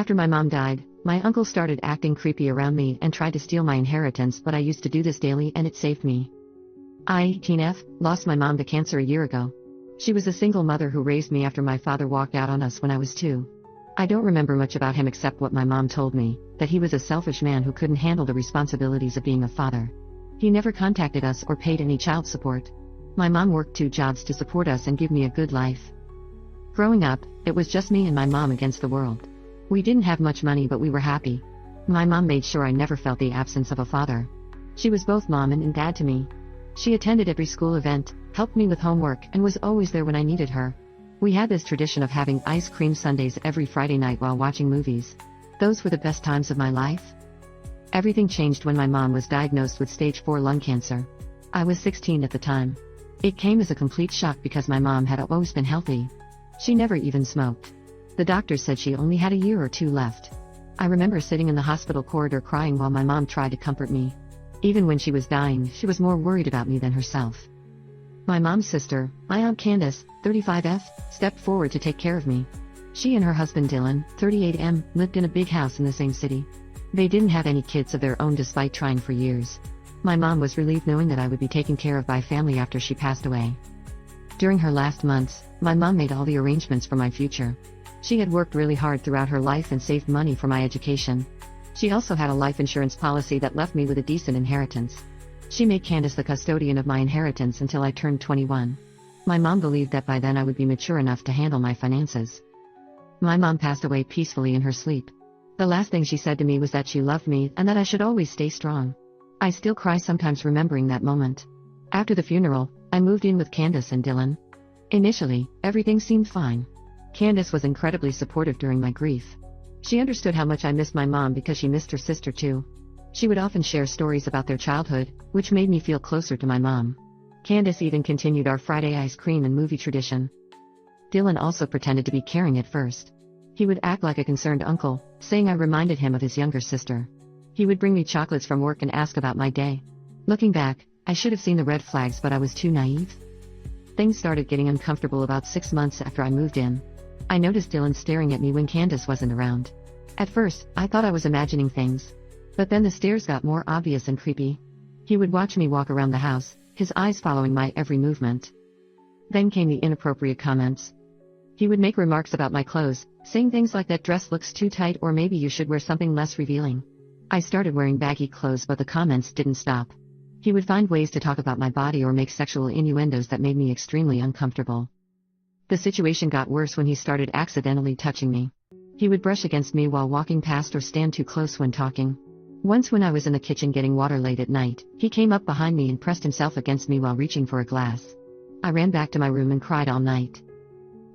After my mom died, my uncle started acting creepy around me and tried to steal my inheritance, but I used to do this daily and it saved me. I, Teen F, lost my mom to cancer a year ago. She was a single mother who raised me after my father walked out on us when I was 2. I don't remember much about him except what my mom told me, that he was a selfish man who couldn't handle the responsibilities of being a father. He never contacted us or paid any child support. My mom worked 2 jobs to support us and give me a good life. Growing up, it was just me and my mom against the world. We didn't have much money, but we were happy. My mom made sure I never felt the absence of a father. She was both mom and dad to me. She attended every school event, helped me with homework, and was always there when I needed her. We had this tradition of having ice cream sundaes every Friday night while watching movies. Those were the best times of my life. Everything changed when my mom was diagnosed with stage 4 lung cancer. I was 16 at the time. It came as a complete shock because my mom had always been healthy. She never even smoked. The doctors said she only had a year or 2 left. I remember sitting in the hospital corridor crying while my mom tried to comfort me. Even when she was dying, she was more worried about me than herself. My mom's sister, my Aunt Candace, 35F, stepped forward to take care of me. She and her husband Dylan, 38M, lived in a big house in the same city. They didn't have any kids of their own despite trying for years. My mom was relieved knowing that I would be taken care of by family after she passed away. During her last months, my mom made all the arrangements for my future. She had worked really hard throughout her life and saved money for my education. She also had a life insurance policy that left me with a decent inheritance. She made Candace the custodian of my inheritance until I turned 21. My mom believed that by then I would be mature enough to handle my finances. My mom passed away peacefully in her sleep. The last thing she said to me was that she loved me and that I should always stay strong. I still cry sometimes remembering that moment. After the funeral, I moved in with Candace and Dylan. Initially, everything seemed fine. Candace was incredibly supportive during my grief. She understood how much I missed my mom because she missed her sister too. She would often share stories about their childhood, which made me feel closer to my mom. Candace even continued our Friday ice cream and movie tradition. Dylan also pretended to be caring at first. He would act like a concerned uncle, saying I reminded him of his younger sister. He would bring me chocolates from work and ask about my day. Looking back, I should have seen the red flags, but I was too naive. Things started getting uncomfortable about 6 months after I moved in. I noticed Dylan staring at me when Candace wasn't around. At first, I thought I was imagining things. But then the stares got more obvious and creepy. He would watch me walk around the house, his eyes following my every movement. Then came the inappropriate comments. He would make remarks about my clothes, saying things like that dress looks too tight or maybe you should wear something less revealing. I started wearing baggy clothes, but the comments didn't stop. He would find ways to talk about my body or make sexual innuendos that made me extremely uncomfortable. The situation got worse when he started accidentally touching me. He would brush against me while walking past or stand too close when talking. Once when I was in the kitchen getting water late at night, he came up behind me and pressed himself against me while reaching for a glass. I ran back to my room and cried all night.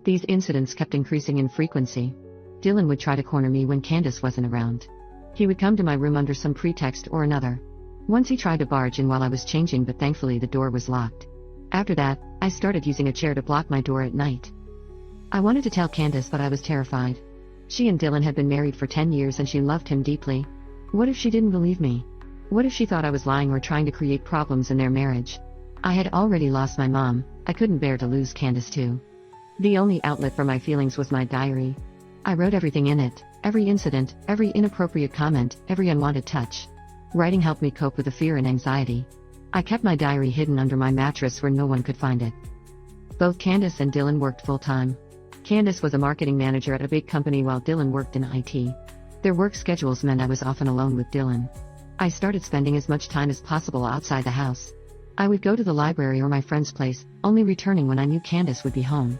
These incidents kept increasing in frequency. Dylan would try to corner me when Candace wasn't around. He would come to my room under some pretext or another. Once he tried to barge in while I was changing, but thankfully the door was locked. After that, I started using a chair to block my door at night. I wanted to tell Candace, but I was terrified. She and Dylan had been married for 10 years and she loved him deeply. What if she didn't believe me? What if she thought I was lying or trying to create problems in their marriage? I had already lost my mom. I couldn't bear to lose Candace too. The only outlet for my feelings was my diary. I wrote everything in it, every incident, every inappropriate comment, every unwanted touch. Writing helped me cope with the fear and anxiety. I kept my diary hidden under my mattress where no one could find it. Both Candace and Dylan worked full-time. Candace was a marketing manager at a big company while Dylan worked in IT. Their work schedules meant I was often alone with Dylan. I started spending as much time as possible outside the house. I would go to the library or my friend's place, only returning when I knew Candace would be home.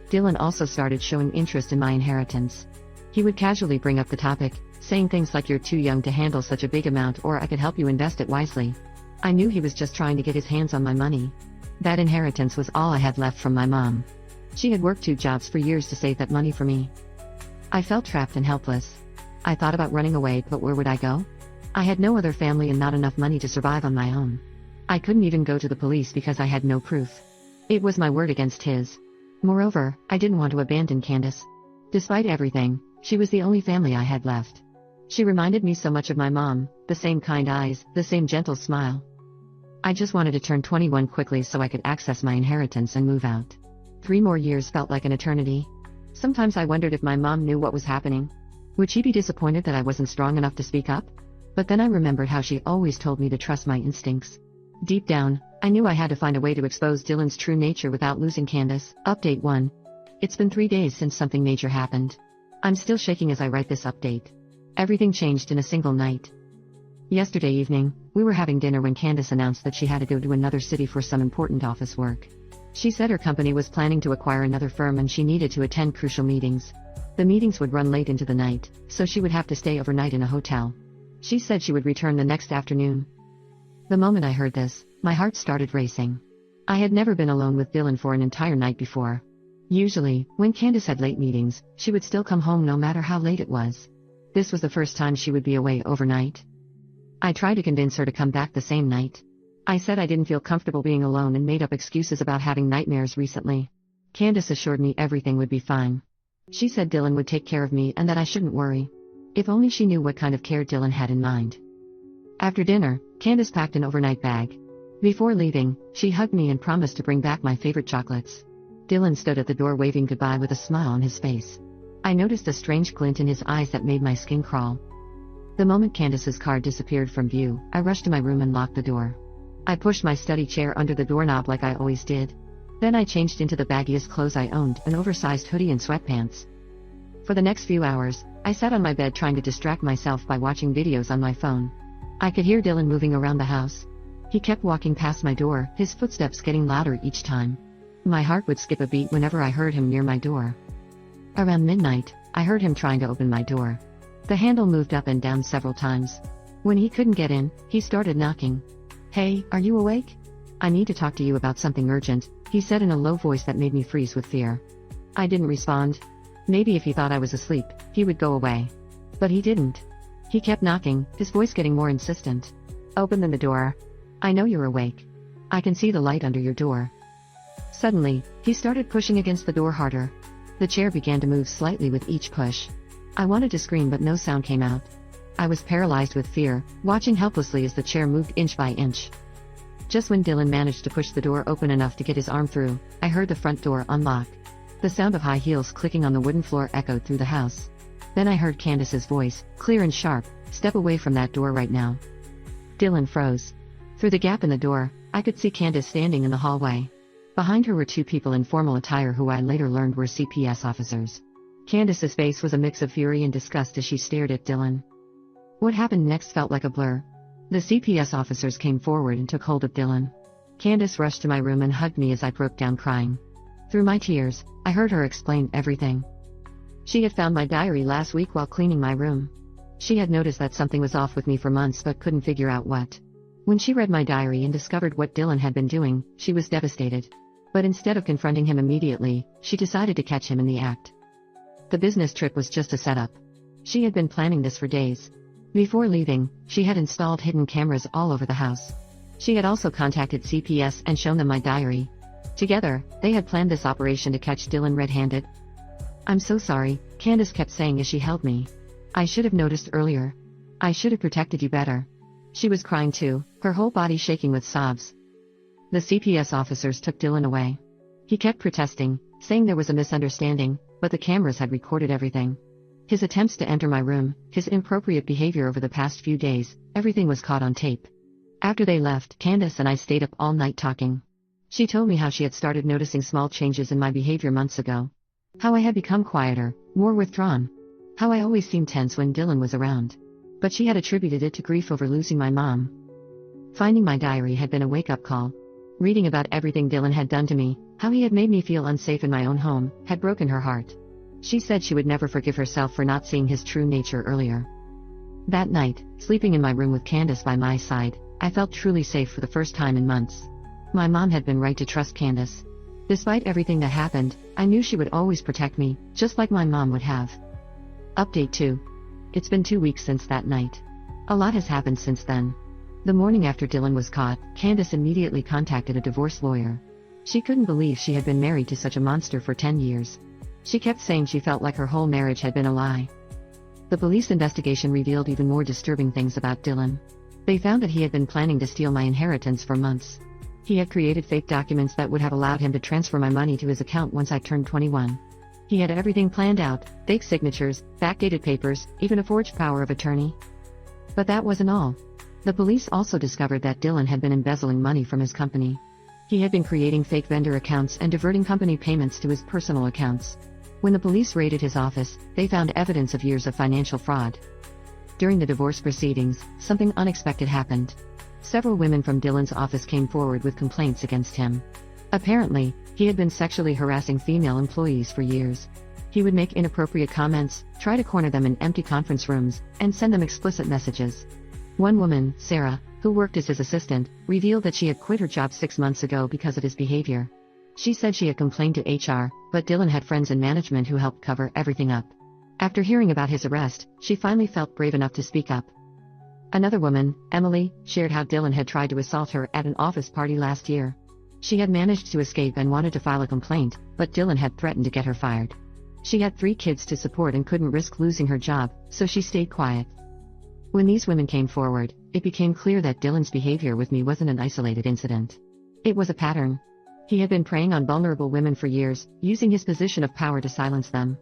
Dylan also started showing interest in my inheritance. He would casually bring up the topic, saying things like you're too young to handle such a big amount or I could help you invest it wisely. I knew he was just trying to get his hands on my money. That inheritance was all I had left from my mom. She had worked 2 jobs for years to save that money for me. I felt trapped and helpless. I thought about running away, but where would I go? I had no other family and not enough money to survive on my own. I couldn't even go to the police because I had no proof. It was my word against his. Moreover, I didn't want to abandon Candace. Despite everything, she was the only family I had left. She reminded me so much of my mom, the same kind eyes, the same gentle smile. I just wanted to turn 21 quickly so I could access my inheritance and move out. 3 more years felt like an eternity. Sometimes I wondered if my mom knew what was happening. Would she be disappointed that I wasn't strong enough to speak up? But then I remembered how she always told me to trust my instincts. Deep down, I knew I had to find a way to expose Dylan's true nature without losing Candace. Update 1. It's been 3 days since something major happened. I'm still shaking as I write this update. Everything changed in a single night. Yesterday evening, we were having dinner when Candace announced that she had to go to another city for some important office work. She said her company was planning to acquire another firm and she needed to attend crucial meetings. The meetings would run late into the night, so she would have to stay overnight in a hotel. She said she would return the next afternoon. The moment I heard this, my heart started racing. I had never been alone with Dylan for an entire night before. Usually, when Candace had late meetings, she would still come home no matter how late it was. This was the first time she would be away overnight. I tried to convince her to come back the same night. I said I didn't feel comfortable being alone and made up excuses about having nightmares recently. Candace assured me everything would be fine. She said Dylan would take care of me and that I shouldn't worry. If only she knew what kind of care Dylan had in mind. After dinner, Candace packed an overnight bag. Before leaving, she hugged me and promised to bring back my favorite chocolates. Dylan stood at the door waving goodbye with a smile on his face. I noticed a strange glint in his eyes that made my skin crawl. The moment Candace's car disappeared from view, I rushed to my room and locked the door. I pushed my study chair under the doorknob like I always did. Then I changed into the baggiest clothes I owned, an oversized hoodie and sweatpants. For the next few hours, I sat on my bed trying to distract myself by watching videos on my phone. I could hear Dylan moving around the house. He kept walking past my door, his footsteps getting louder each time. My heart would skip a beat whenever I heard him near my door. Around midnight, I heard him trying to open my door. The handle moved up and down several times. When he couldn't get in, he started knocking. "Hey, are you awake? I need to talk to you about something urgent," he said in a low voice that made me freeze with fear. I didn't respond. Maybe if he thought I was asleep, he would go away. But he didn't. He kept knocking, his voice getting more insistent. "Open the door. I know you're awake. I can see the light under your door." Suddenly, he started pushing against the door harder. The chair began to move slightly with each push. I wanted to scream but no sound came out. I was paralyzed with fear, watching helplessly as the chair moved inch by inch. Just when Dylan managed to push the door open enough to get his arm through, I heard the front door unlock. The sound of high heels clicking on the wooden floor echoed through the house. Then I heard Candace's voice, clear and sharp, "Step away from that door right now." Dylan froze. Through the gap in the door, I could see Candace standing in the hallway. Behind her were two people in formal attire who I later learned were CPS officers. Candace's face was a mix of fury and disgust as she stared at Dylan. What happened next felt like a blur. The CPS officers came forward and took hold of Dylan. Candace rushed to my room and hugged me as I broke down crying. Through my tears, I heard her explain everything. She had found my diary last week while cleaning my room. She had noticed that something was off with me for months but couldn't figure out what. When she read my diary and discovered what Dylan had been doing, she was devastated. But instead of confronting him immediately, she decided to catch him in the act. The business trip was just a setup. She had been planning this for days. Before leaving, she had installed hidden cameras all over the house. She had also contacted CPS and shown them my diary. Together, they had planned this operation to catch Dylan red-handed. "I'm so sorry," Candace kept saying as she held me. "I should have noticed earlier. I should have protected you better." She was crying too, her whole body shaking with sobs. The CPS officers took Dylan away. He kept protesting, saying there was a misunderstanding, but the cameras had recorded everything. His attempts to enter my room, his inappropriate behavior over the past few days, everything was caught on tape. After they left, Candace and I stayed up all night talking. She told me how she had started noticing small changes in my behavior months ago. How I had become quieter, more withdrawn. How I always seemed tense when Dylan was around. But she had attributed it to grief over losing my mom. Finding my diary had been a wake-up call. Reading about everything Dylan had done to me, how he had made me feel unsafe in my own home, had broken her heart. She said she would never forgive herself for not seeing his true nature earlier. That night, sleeping in my room with Candace by my side, I felt truly safe for the first time in months. My mom had been right to trust Candace. Despite everything that happened, I knew she would always protect me, just like my mom would have. Update 2. It's been 2 weeks since that night. A lot has happened since then. The morning after Dylan was caught, Candace immediately contacted a divorce lawyer. She couldn't believe she had been married to such a monster for 10 years. She kept saying she felt like her whole marriage had been a lie. The police investigation revealed even more disturbing things about Dylan. They found that he had been planning to steal my inheritance for months. He had created fake documents that would have allowed him to transfer my money to his account once I turned 21. He had everything planned out, fake signatures, backdated papers, even a forged power of attorney. But that wasn't all. The police also discovered that Dylan had been embezzling money from his company. He had been creating fake vendor accounts and diverting company payments to his personal accounts. When the police raided his office, they found evidence of years of financial fraud. During the divorce proceedings, something unexpected happened. Several women from Dylan's office came forward with complaints against him. Apparently, he had been sexually harassing female employees for years. He would make inappropriate comments, try to corner them in empty conference rooms, and send them explicit messages. One woman, Sarah, who worked as his assistant, revealed that she had quit her job 6 months ago because of his behavior. She said she had complained to HR, but Dylan had friends in management who helped cover everything up. After hearing about his arrest, she finally felt brave enough to speak up. Another woman, Emily, shared how Dylan had tried to assault her at an office party last year. She had managed to escape and wanted to file a complaint, but Dylan had threatened to get her fired. She had 3 kids to support and couldn't risk losing her job, so she stayed quiet. When these women came forward, it became clear that Dylan's behavior with me wasn't an isolated incident. It was a pattern. He had been preying on vulnerable women for years, using his position of power to silence them.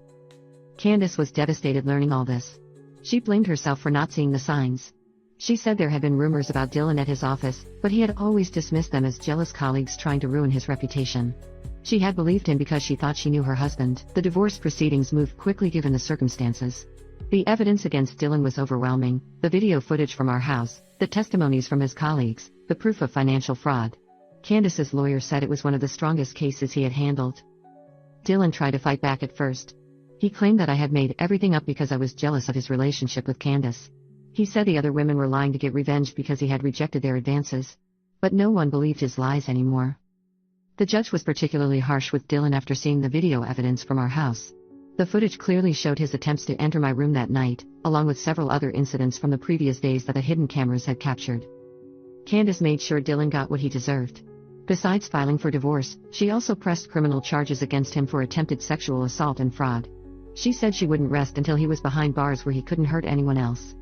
Candace was devastated learning all this. She blamed herself for not seeing the signs. She said there had been rumors about Dylan at his office, but he had always dismissed them as jealous colleagues trying to ruin his reputation. She had believed him because she thought she knew her husband. The divorce proceedings moved quickly given the circumstances. The evidence against Dylan was overwhelming: the video footage from our house, the testimonies from his colleagues, the proof of financial fraud. Candace's lawyer said it was one of the strongest cases he had handled. Dylan tried to fight back at first. He claimed that I had made everything up because I was jealous of his relationship with Candace. He said the other women were lying to get revenge because he had rejected their advances. But no one believed his lies anymore. The judge was particularly harsh with Dylan after seeing the video evidence from our house. The footage clearly showed his attempts to enter my room that night, along with several other incidents from the previous days that the hidden cameras had captured. Candace made sure Dylan got what he deserved. Besides filing for divorce, she also pressed criminal charges against him for attempted sexual assault and fraud. She said she wouldn't rest until he was behind bars where he couldn't hurt anyone else.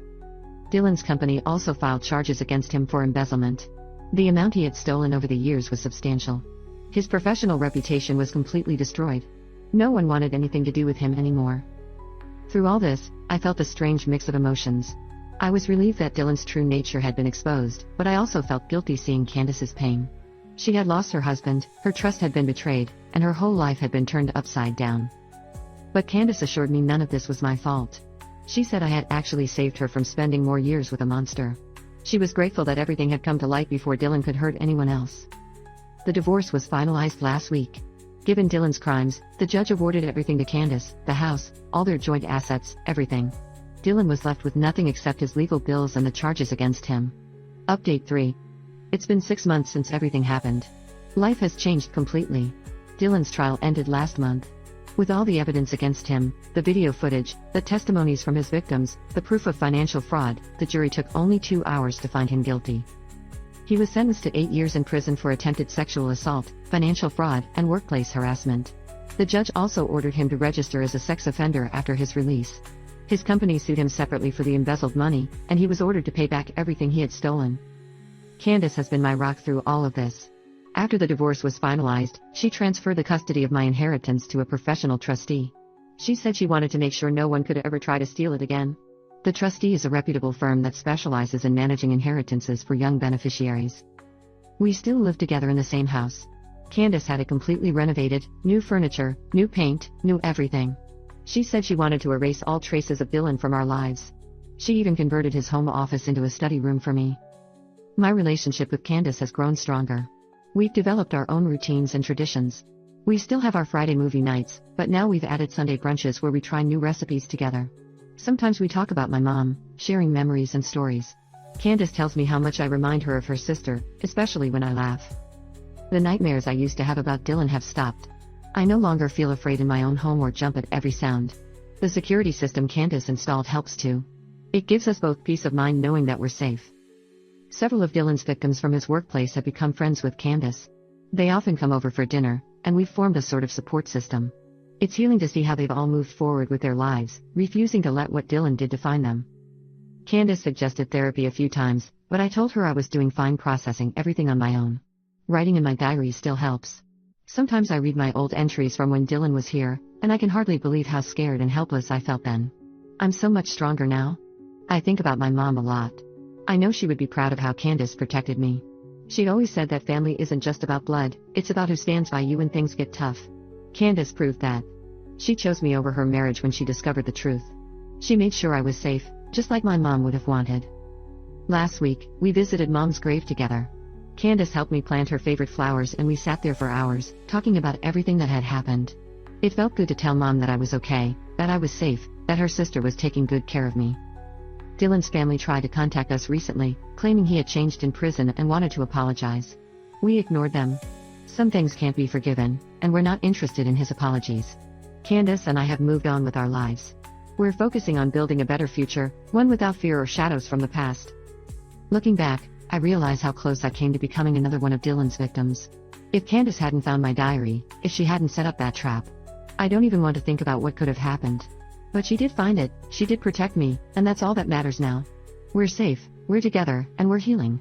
Dylan's company also filed charges against him for embezzlement. The amount he had stolen over the years was substantial. His professional reputation was completely destroyed. No one wanted anything to do with him anymore. Through all this, I felt a strange mix of emotions. I was relieved that Dylan's true nature had been exposed, but I also felt guilty seeing Candace's pain. She had lost her husband, her trust had been betrayed, and her whole life had been turned upside down. But Candace assured me none of this was my fault. She said I had actually saved her from spending more years with a monster. She was grateful that everything had come to light before Dylan could hurt anyone else. The divorce was finalized last week. Given Dylan's crimes, the judge awarded everything to Candace: the house, all their joint assets, everything. Dylan was left with nothing except his legal bills and the charges against him. Update 3. It's been 6 months since everything happened. Life has changed completely. Dylan's trial ended last month. With all the evidence against him, the video footage, the testimonies from his victims, the proof of financial fraud, the jury took only 2 hours to find him guilty. He was sentenced to 8 years in prison for attempted sexual assault, financial fraud, and workplace harassment. The judge also ordered him to register as a sex offender after his release. His company sued him separately for the embezzled money, and he was ordered to pay back everything he had stolen. Candace has been my rock through all of this. After the divorce was finalized, she transferred the custody of my inheritance to a professional trustee. She said she wanted to make sure no one could ever try to steal it again. The trustee is a reputable firm that specializes in managing inheritances for young beneficiaries. We still live together in the same house. Candace had it completely renovated: new furniture, new paint, new everything. She said she wanted to erase all traces of Dylan from our lives. She even converted his home office into a study room for me. My relationship with Candace has grown stronger. We've developed our own routines and traditions. We still have our Friday movie nights, but now we've added Sunday brunches where we try new recipes together. Sometimes we talk about my mom, sharing memories and stories. Candace tells me how much I remind her of her sister, especially when I laugh. The nightmares I used to have about Dylan have stopped. I no longer feel afraid in my own home or jump at every sound. The security system Candace installed helps too. It gives us both peace of mind knowing that we're safe. Several of Dylan's victims from his workplace have become friends with Candace. They often come over for dinner, and we've formed a sort of support system. It's healing to see how they've all moved forward with their lives, refusing to let what Dylan did define them. Candace suggested therapy a few times, but I told her I was doing fine processing everything on my own. Writing in my diary still helps. Sometimes I read my old entries from when Dylan was here, and I can hardly believe how scared and helpless I felt then. I'm so much stronger now. I think about my mom a lot. I know she would be proud of how Candace protected me. She always said that family isn't just about blood, it's about who stands by you when things get tough. Candace proved that. She chose me over her marriage when she discovered the truth. She made sure I was safe, just like my mom would have wanted. Last week, we visited Mom's grave together. Candace helped me plant her favorite flowers and we sat there for hours, talking about everything that had happened. It felt good to tell Mom that I was okay, that I was safe, that her sister was taking good care of me. Dylan's family tried to contact us recently, claiming he had changed in prison and wanted to apologize. We ignored them. Some things can't be forgiven, and we're not interested in his apologies. Candace and I have moved on with our lives. We're focusing on building a better future, one without fear or shadows from the past. Looking back, I realize how close I came to becoming another one of Dylan's victims. If Candace hadn't found my diary, if she hadn't set up that trap, I don't even want to think about what could have happened. But she did find it, she did protect me, and that's all that matters now. We're safe, we're together, and we're healing.